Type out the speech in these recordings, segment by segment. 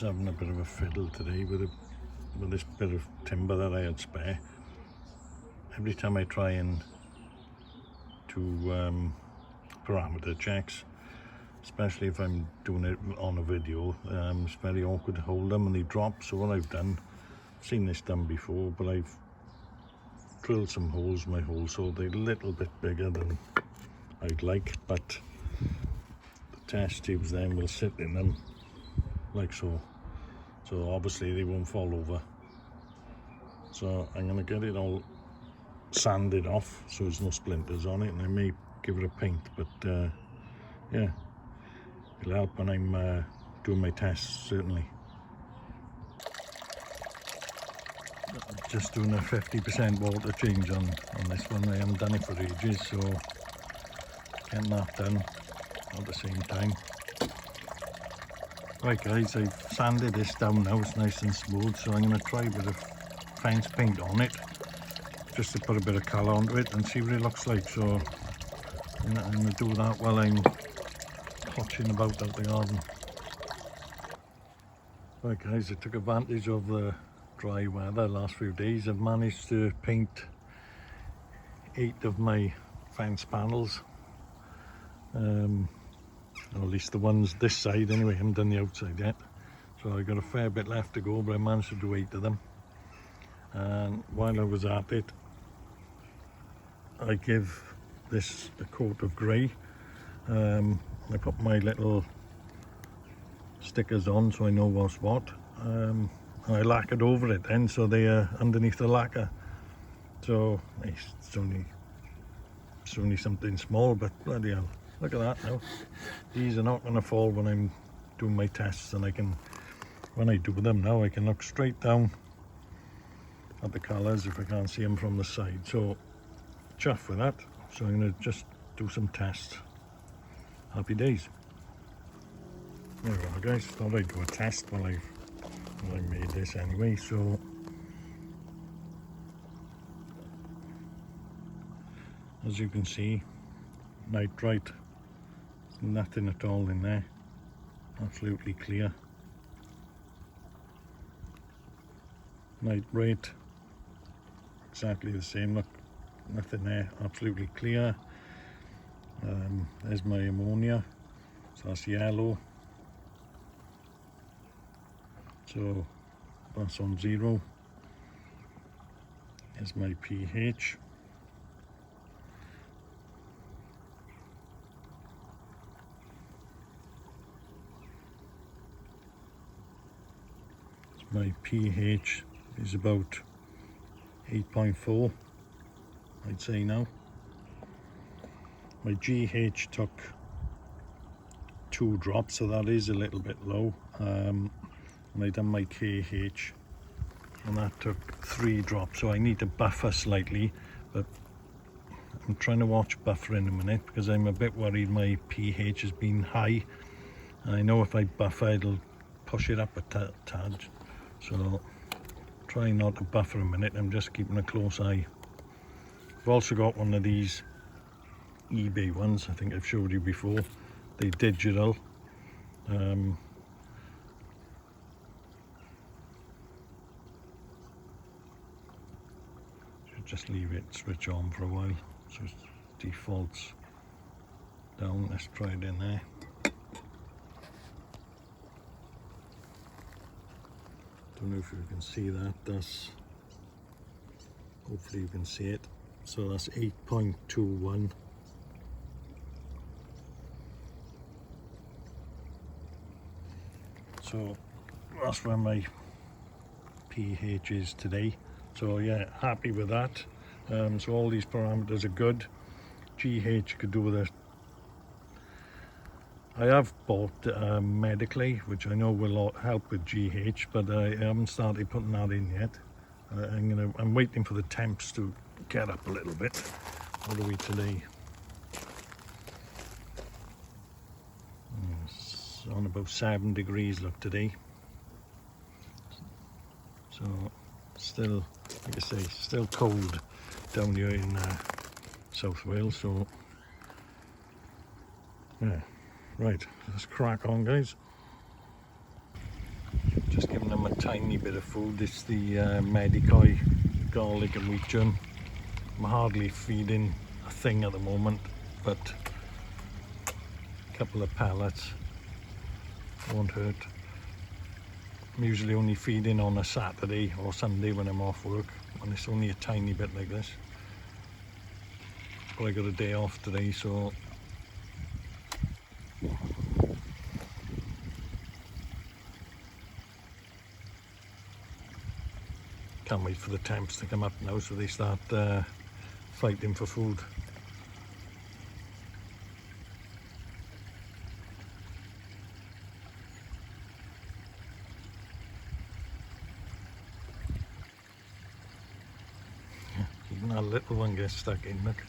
having a bit of a fiddle today with this bit of timber that I had spare. Every time I try and do parameter checks, especially if I'm doing it on a video, it's very awkward to hold them and they drop. So what I've done, I've seen this done before, but I've drilled some holes in my hole so they're a little bit bigger than I'd like, but the test tubes then will sit in them like so. So obviously they won't fall over. So I'm going to get it all sanded off so there's no splinters on it, and I may give it a paint, but yeah, it'll help when I'm doing my tests, certainly. Just doing a 50% water change on this one. I haven't done it for ages, so getting that done at the same time. Right guys, I've sanded this down now, it's nice and smooth, so I'm going to try a bit of fence paint on it, just to put a bit of colour onto it and see what it looks like. So I'm going to do that while I'm potching about out the garden. Right guys, I took advantage of the dry weather last few days. I've managed to paint 8 of my fence panels, or at least the ones this side anyway. I haven't done the outside yet, so I've got a fair bit left to go, but I managed to do 8 of them. And while I was at it, I give this a coat of grey. I put my little stickers on so I know what's what, and I lacquered over it then, so they are underneath the lacquer. So it's only something small, but bloody hell, look at that now. These are not going to fall when I'm doing my tests, and when I do them now, I can look straight down at the colours if I can't see them from the side. So chuff with that. So I'm going to just do some tests. Happy days. There we are guys, thought I'd do a test while I made this anyway. So as you can see, nitrite, nothing at all in there, absolutely clear. Nitrate, exactly the same, look, nothing there, absolutely clear. There's my ammonia, so that's yellow, so that's on 0. Here's my pH. My pH is about 8.4, I'd say now. My GH took 2 drops, so that is a little bit low. And I done my KH, and that took 3 drops, so I need to buffer slightly, but I'm trying to watch buffer in a minute because I'm a bit worried my pH has been high, and I know if I buffer it'll push it up a tad. So try not to buffer a minute, I'm just keeping a close eye. I've also got one of these eBay ones, I think I've showed you before. They're digital. Should just leave it switch on for a while so it defaults down. Let's try it in there. Don't know if you can see that. That's, hopefully you can see it. So that's 8.21. So that's where my pH is today. So yeah, happy with that. So all these parameters are good. GH could do with it. I have bought medically, which I know will help with GH, but I haven't started putting that in yet. I'm waiting for the temps to get up a little bit. What are we today? It's on about 7 degrees look today. So still, like I say, still cold down here in South Wales. So yeah. Right, let's crack on, guys. tiny bit of food. It's the Medicoi garlic and wheat churn. I'm hardly feeding a thing at the moment, but a couple of pellets won't hurt. I'm usually only feeding on a Saturday or Sunday when I'm off work, and it's only a tiny bit like this. But I got a day off today, so can't wait for the temps to come up now so they start fighting for food. Even that little one gets stuck in, look.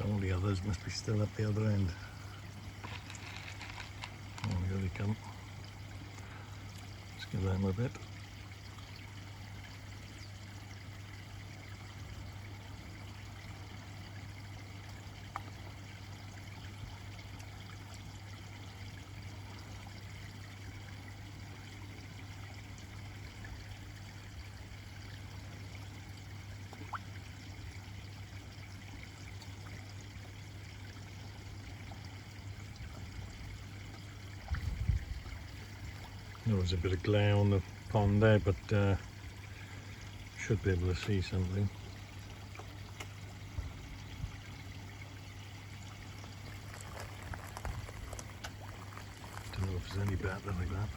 All the others must be still up the other end. Oh, here they come. Let's give them a bit. There was a bit of glare on the pond there, but should be able to see something. Don't know if there's any better like that.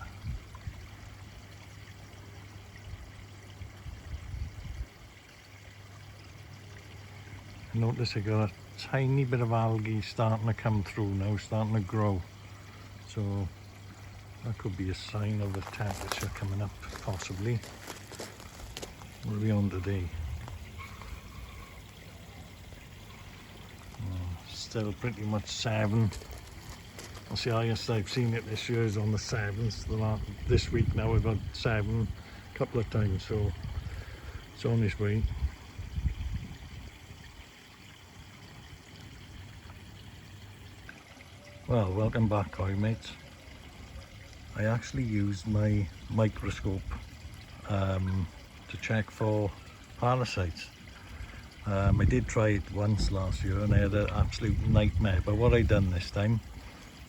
I notice I got a tiny bit of algae starting to come through now, starting to grow. So that could be a sign of the temperature coming up, possibly. What are we on today? Still pretty much 7. That's the highest I've seen it this year is on the 7s. This week now we've had 7 a couple of times, so it's on its way. Well, welcome back, koi mates. I actually used my microscope to check for parasites. I did try it once last year and I had an absolute nightmare, but what I done this time,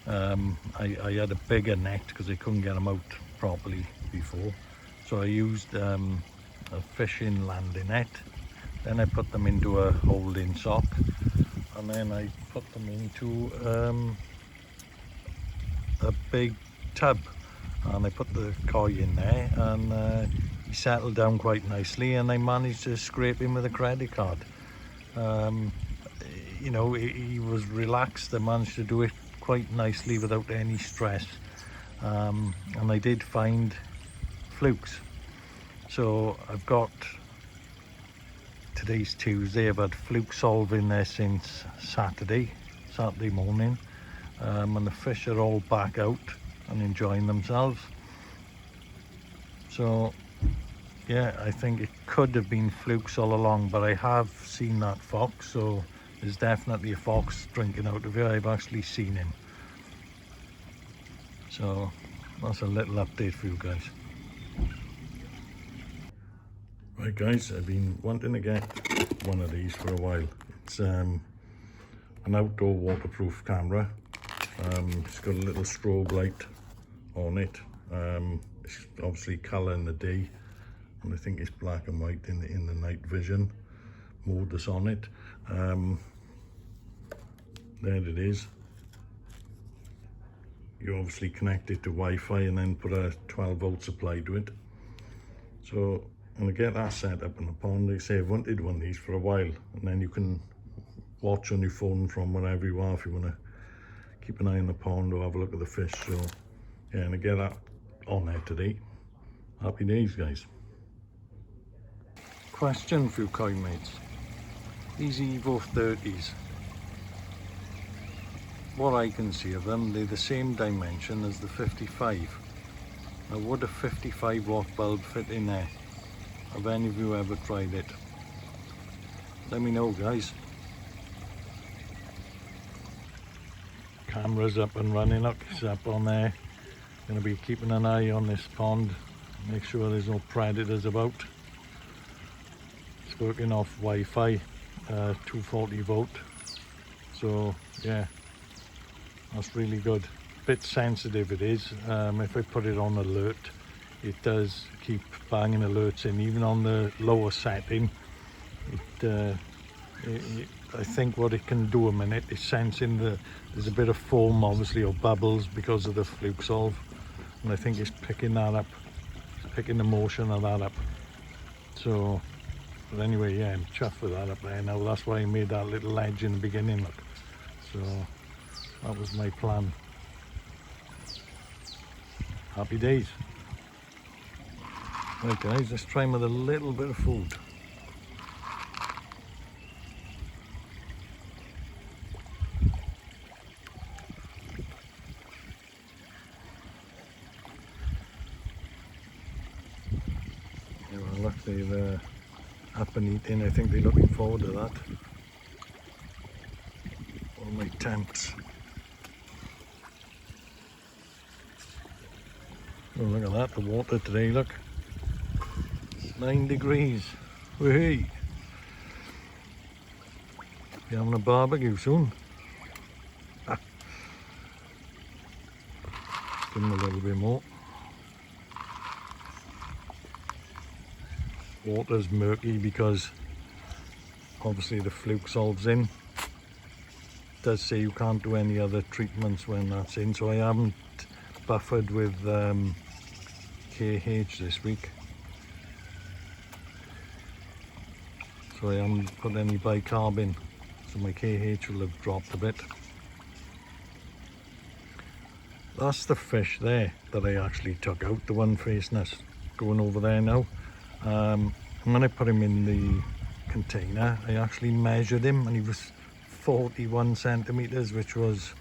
I had a bigger net because I couldn't get them out properly before, so I used a fishing landing net. Then I put them into a holding sock, and then I put them into a big tub, and I put the koi in there, and he settled down quite nicely, and I managed to scrape him with a credit card. You know, he was relaxed. I managed to do it quite nicely without any stress, and I did find flukes. So I've got, today's Tuesday, I've had fluke solve in there since Saturday morning, and the fish are all back out and enjoying themselves. So yeah, I think it could have been flukes all along, but I have seen that fox, so there's definitely a fox drinking out of here. I've actually seen him. So that's a little update for you guys. Right guys, I've been wanting to get one of these for a while. It's an outdoor waterproof camera. It's got a little strobe light on it. It's obviously colour in the day, and I think it's black and white in the night vision mode that's on it. There it is. You obviously connect it to Wi-Fi and then put a 12-volt supply to it. So I'm gonna get that set up in the pond. They say I've wanted one of these for a while, and then you can watch on your phone from wherever you are if you want to keep an eye on the pond or have a look at the fish. So yeah, I'm gonna get that on there today. Happy days, guys. Question for you koi mates. These Evo 30s, what I can see of them, they're the same dimension as the 55. Now would a 55 watt bulb fit in there? Have any of you ever tried it? Let me know, guys. camera's up and running. Look, it's up on there. Going to be keeping an eye on this pond, make sure there's no predators about. It's working off Wi-Fi, 240 volt, so yeah, that's really good. Bit sensitive it is. If I put it on alert, it does keep banging alerts in, even on the lower setting. I think what it can do a minute is sensing there's a bit of foam, obviously, or bubbles because of the fluke solve, and I think it's picking that up, picking the motion of that up. So, but anyway, yeah, I'm chuffed with that up there now. That's why I made that little ledge in the beginning, look. So that was my plan. Happy days. Right guys, let's try them with a little bit of food. Yeah, well, look, they've up and eating. I think they're looking forward to that. All my temps. Oh, look at that, the water today, look. 9 degrees. Hey, be having a barbecue soon. Give them a little bit more. Water's murky because obviously the fluke solves in. It does say you can't do any other treatments when that's in, so I haven't buffered with KH this week. So I haven't put any bicarb in, so my KH will have dropped a bit. That's the fish there that I actually took out, the one facing us, going over there now. And when I put him in the container, I actually measured him and he was 41 centimeters, which was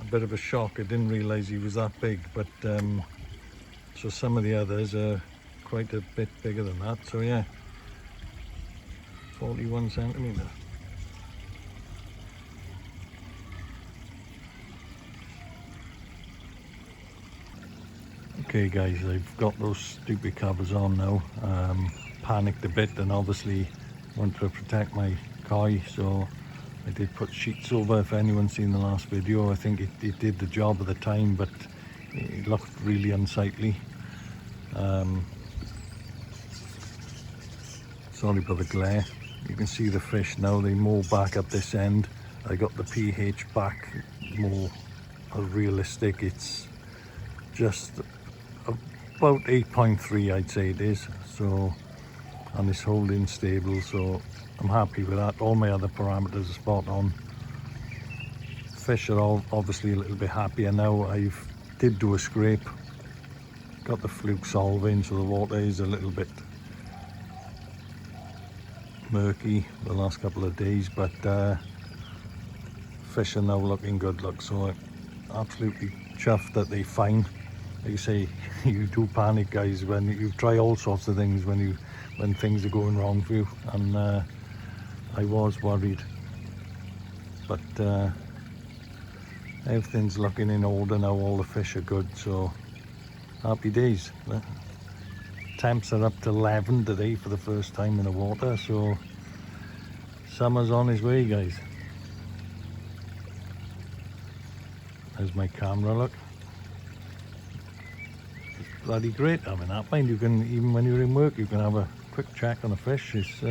a bit of a shock. I didn't realize he was that big, but so some of the others are quite a bit bigger than that. So yeah, 41 centimeters. Okay guys, I've got those stupid covers on now. Panicked a bit and obviously wanted to protect my koi, so I did put sheets over. If anyone's seen the last video, I think it did the job at the time, but it looked really unsightly. Sorry about the glare. You can see the fish now, they more back up this end. I got the pH back more realistic. It's just about 8.3 I'd say it is, so, and it's holding stable, so I'm happy with that. All my other parameters are spot on. Fish are all obviously a little bit happier now. I did do a scrape, got the fluke solving, so the water is a little bit murky the last couple of days, but fish are now looking good, look, so I'm absolutely chuffed that they're fine. Like you say, you do panic guys when you try all sorts of things when things are going wrong for you, and I was worried, but everything's looking in order now. All the fish are good, so happy days. Temps are up to 11 today for the first time in the water, so summer's on his way guys. There's my camera, look. It's bloody great having that. Mind, you can, even when you're in work, you can have a quick check on a fish. It's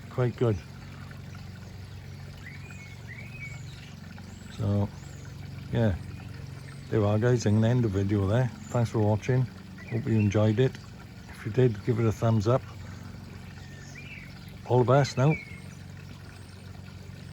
quite good. So yeah, there we are guys, I'm going to end the video there. Thanks for watching, hope you enjoyed it. If you did, give it a thumbs up. All the best now.